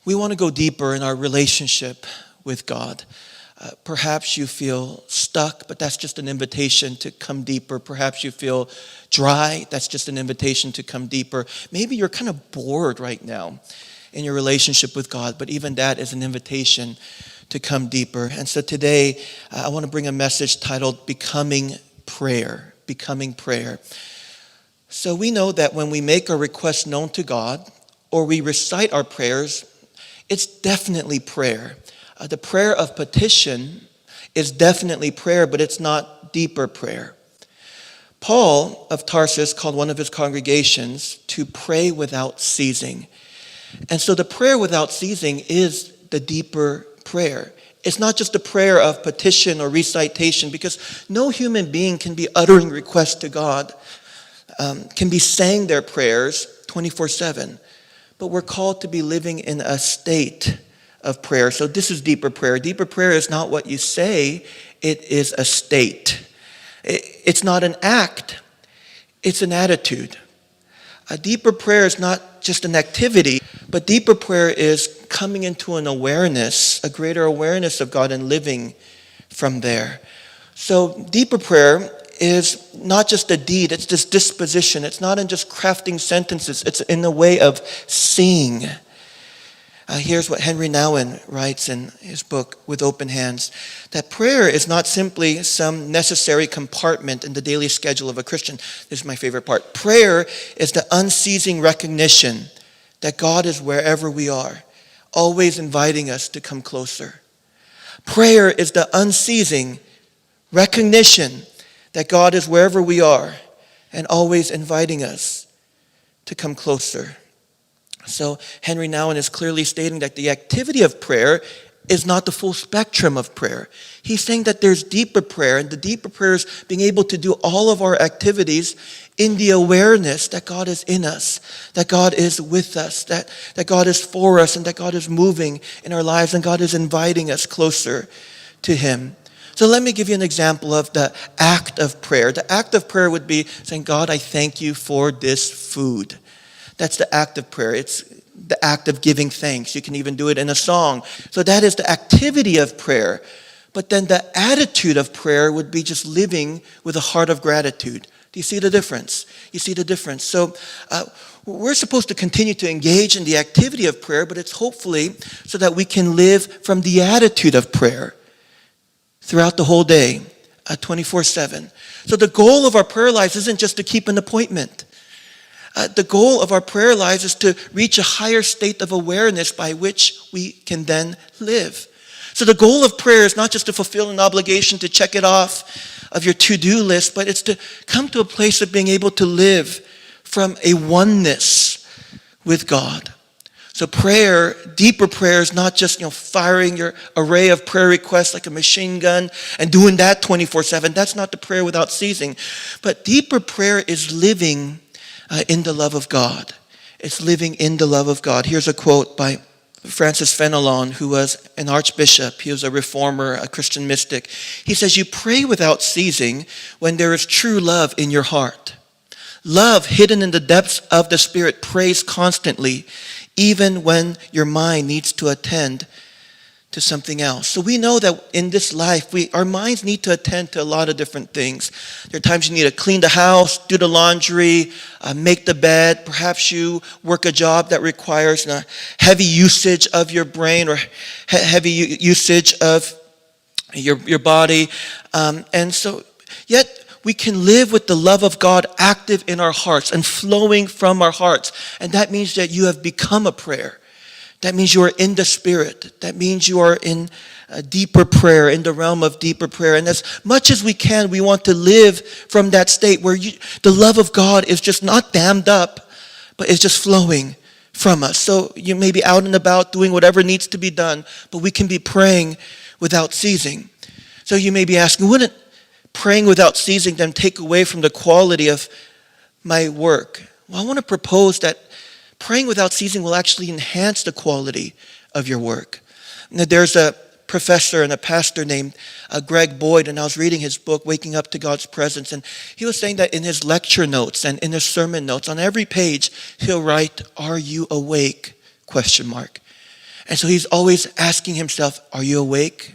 We want to go deeper in our relationship with God. Perhaps you feel stuck, but that's just an invitation to come deeper. Perhaps you feel dry. That's just an invitation to come deeper. Maybe you're kind of bored right now in your relationship with God, but even that is an invitation to come deeper. And so today, I want to bring a message titled Becoming Prayer. Becoming Prayer. So we know that when we make our requests known to God, or we recite our prayers, it's definitely prayer. The prayer of petition is definitely prayer, but it's not deeper prayer. Paul of Tarsus called one of his congregations to pray without ceasing. And so the prayer without ceasing is the deeper prayer. It's not just a prayer of petition or recitation, because no human being can be uttering requests to God, can be saying their prayers 24/7. But we're called to be living in a state of prayer. So this is deeper prayer. Deeper prayer is not what you say, it is a state. It's not an act, it's an attitude. A deeper prayer is not just an activity, but deeper prayer is coming into an awareness, a greater awareness of God and living from there. So deeper prayer is not just a deed, it's this disposition. It's not in just crafting sentences, it's in the way of seeing. Here's what Henry Nouwen writes in his book, With Open Hands, that prayer is not simply some necessary compartment in the daily schedule of a Christian. This is my favorite part. Prayer is the unceasing recognition that God is wherever we are, always inviting us to come closer. Prayer is the unceasing recognition that God is wherever we are and always inviting us to come closer. So Henry Nouwen is clearly stating that the activity of prayer is not the full spectrum of prayer. He's saying that there's deeper prayer, and the deeper prayer is being able to do all of our activities in the awareness that God is in us, that God is with us, that God is for us, and that God is moving in our lives, and God is inviting us closer to Him. So let me give you an example of the act of prayer. The act of prayer would be saying, God, I thank you for this food. That's the act of prayer. It's the act of giving thanks. You can even do it in a song. So that is the activity of prayer. But then the attitude of prayer would be just living with a heart of gratitude. Do you see the difference? You see the difference. So we're supposed to continue to engage in the activity of prayer, but it's hopefully so that we can live from the attitude of prayer throughout the whole day, 24/7. So the goal of our prayer lives isn't just to keep an appointment. The goal of our prayer lives is to reach a higher state of awareness by which we can then live. So the goal of prayer is not just to fulfill an obligation to check it off of your to-do list, but it's to come to a place of being able to live from a oneness with God. So prayer, deeper prayer, is not just firing your array of prayer requests like a machine gun and doing that 24/7. That's not the prayer without ceasing. But deeper prayer is living in the love of God. It's living in the love of God. Here's a quote by Francis Fenelon, who was an archbishop. He was a reformer, a Christian mystic. He says, you pray without ceasing when there is true love in your heart. Love hidden in the depths of the Spirit prays constantly, even when your mind needs to attend to something else. So we know that in this life, our minds need to attend to a lot of different things. There are times you need to clean the house, do the laundry, make the bed. Perhaps you work a job that requires heavy usage of your brain or heavy usage of your body. And so, yet we can live with the love of God active in our hearts and flowing from our hearts. And that means that you have become a prayer. That means you are in the Spirit. That means you are in a deeper prayer, in the realm of deeper prayer. And as much as we can, we want to live from that state where the love of God is just not dammed up, but is just flowing from us. So you may be out and about doing whatever needs to be done, but we can be praying without ceasing. So you may be asking, wouldn't praying without ceasing then take away from the quality of my work? Well, I want to propose that praying without ceasing will actually enhance the quality of your work. Now, there's a professor and a pastor named Greg Boyd, and I was reading his book, Waking Up to God's Presence, and he was saying that in his lecture notes and in his sermon notes, on every page, he'll write, "Are you awake?" ? And so he's always asking himself, are you awake?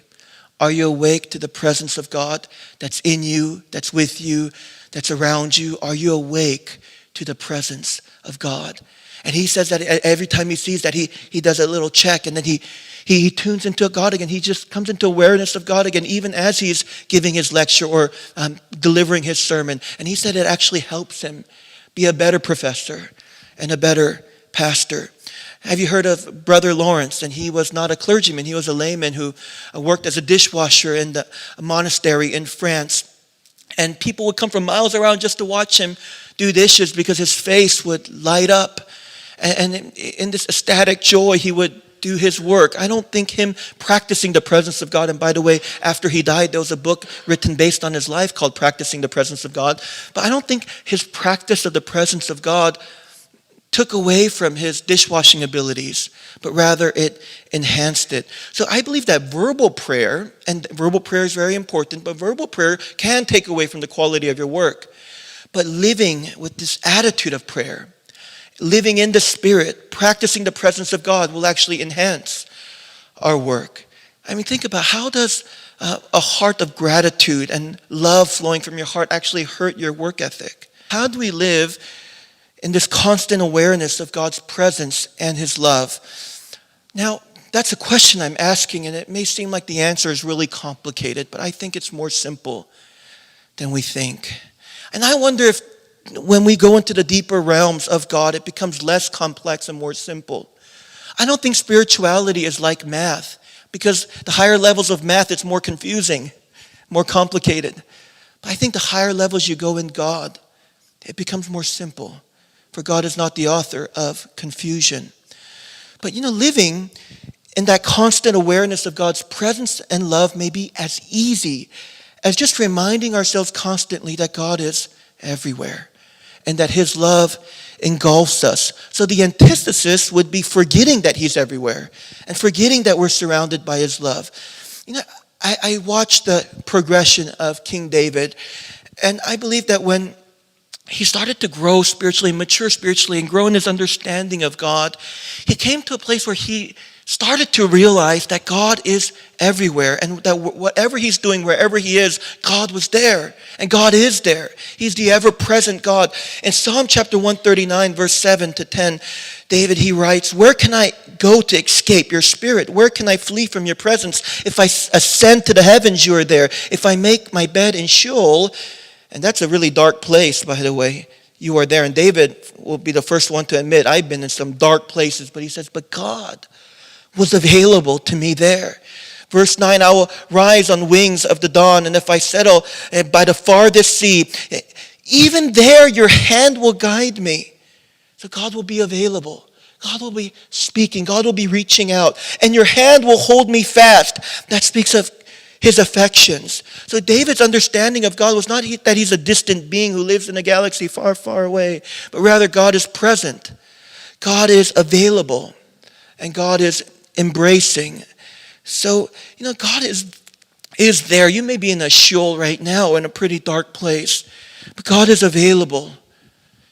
Are you awake to the presence of God that's in you, that's with you, that's around you? Are you awake to the presence of God? And he says that every time he sees that, he does a little check, and then he tunes into God again. He just comes into awareness of God again, even as he's giving his lecture or delivering his sermon. And he said it actually helps him be a better professor and a better pastor. Have you heard of Brother Lawrence? And he was not a clergyman. He was a layman who worked as a dishwasher in the monastery in France. And people would come from miles around just to watch him do dishes because his face would light up. And in this ecstatic joy, he would do his work. I don't think him practicing the presence of God, and by the way, after he died, there was a book written based on his life called Practicing the Presence of God. But I don't think his practice of the presence of God took away from his dishwashing abilities, but rather it enhanced it. So I believe that verbal prayer, and verbal prayer is very important, but verbal prayer can take away from the quality of your work. But living with this attitude of prayer, living in the Spirit, practicing the presence of God will actually enhance our work. I mean, think about how does a heart of gratitude and love flowing from your heart actually hurt your work ethic? How do we live in this constant awareness of God's presence and his love? Now, that's a question I'm asking, and it may seem like the answer is really complicated, but I think it's more simple than we think. And I wonder if when we go into the deeper realms of God, it becomes less complex and more simple. I don't think spirituality is like math, because the higher levels of math, it's more confusing, more complicated. But I think the higher levels you go in God, it becomes more simple. For God is not the author of confusion. But living in that constant awareness of God's presence and love may be as easy as just reminding ourselves constantly that God is everywhere and that his love engulfs us. So the antithesis would be forgetting that he's everywhere and forgetting that we're surrounded by his love. I watched the progression of King David, and I believe that when he started to grow spiritually, mature spiritually, and grow in his understanding of God, he came to a place where he started to realize that God is everywhere, and that whatever he's doing, wherever he is, God was there, and God is there. He's the ever-present God. In Psalm chapter 139, verse 7 to 10, David, he writes, "Where can I go to escape your spirit? Where can I flee from your presence? If I ascend to the heavens, you are there. If I make my bed in Sheol," and that's a really dark place, by the way, "you are there." And David will be the first one to admit, I've been in some dark places. But he says, but God was available to me there. Verse 9, "I will rise on wings of the dawn, and if I settle by the farthest sea, even there your hand will guide me." So God will be available. God will be speaking. God will be reaching out. "And your hand will hold me fast." That speaks of his affections. So David's understanding of God was not that he's a distant being who lives in a galaxy far, far away, but rather God is present. God is available, and God is embracing. So, God is there. You may be in a Sheol right now, in a pretty dark place, but God is available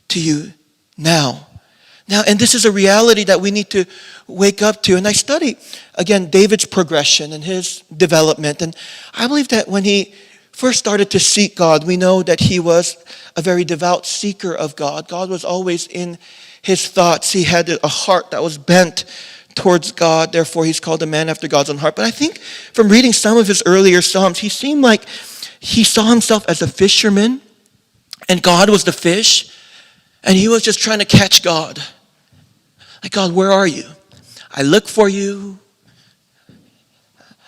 to you now. And this is a reality that we need to wake up to. And I study, again, David's progression and his development. And I believe that when he first started to seek God, we know that he was a very devout seeker of God. God was always in his thoughts. He had a heart that was bent towards God. Therefore, he's called a man after God's own heart. But I think from reading some of his earlier Psalms, he seemed like he saw himself as a fisherman, and God was the fish, and he was just trying to catch God. Like, God, where are you? I look for you.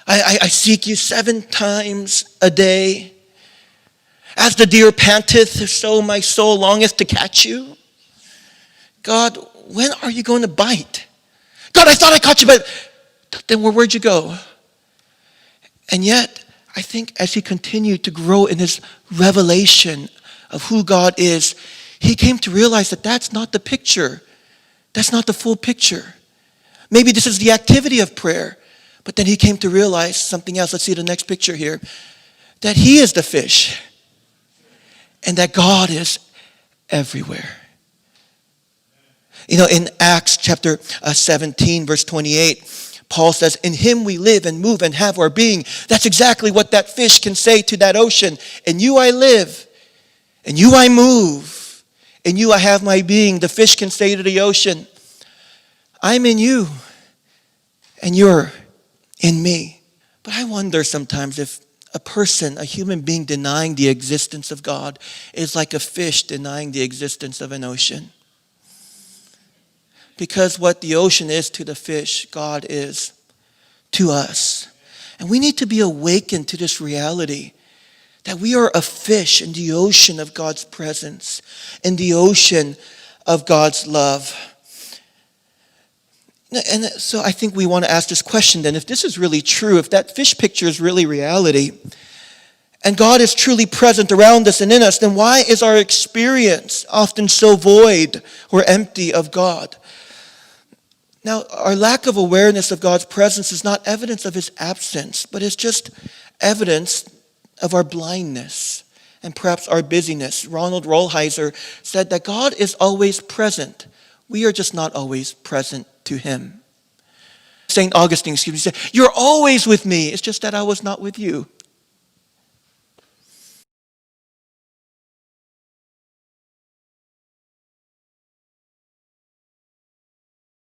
I seek you 7 times a day. As the deer panteth, so my soul longeth to catch you. God, when are you going to bite? God, I thought I caught you, but then where'd you go? And yet, I think as he continued to grow in his revelation of who God is, he came to realize that that's not the picture. That's not the full picture. Maybe this is the activity of prayer, but then he came to realize something else. Let's see the next picture here. That he is the fish, and that God is everywhere. In Acts chapter 17, verse 28, Paul says, in him we live and move and have our being. That's exactly what that fish can say to that ocean. In you I live, in you I move, in you I have my being. The fish can say to the ocean, I'm in you, and you're in me. But I wonder sometimes if a person, a human being denying the existence of God is like a fish denying the existence of an ocean. Because what the ocean is to the fish, God is to us. And we need to be awakened to this reality that we are a fish in the ocean of God's presence, in the ocean of God's love. And so I think we want to ask this question then, if this is really true, if that fish picture is really reality, and God is truly present around us and in us, then why is our experience often so void or empty of God? Now, our lack of awareness of God's presence is not evidence of his absence, but it's just evidence of our blindness and perhaps our busyness. Ronald Rolheiser said that God is always present. We are just not always present to him. St. Augustine, said, you're always with me. It's just that I was not with you.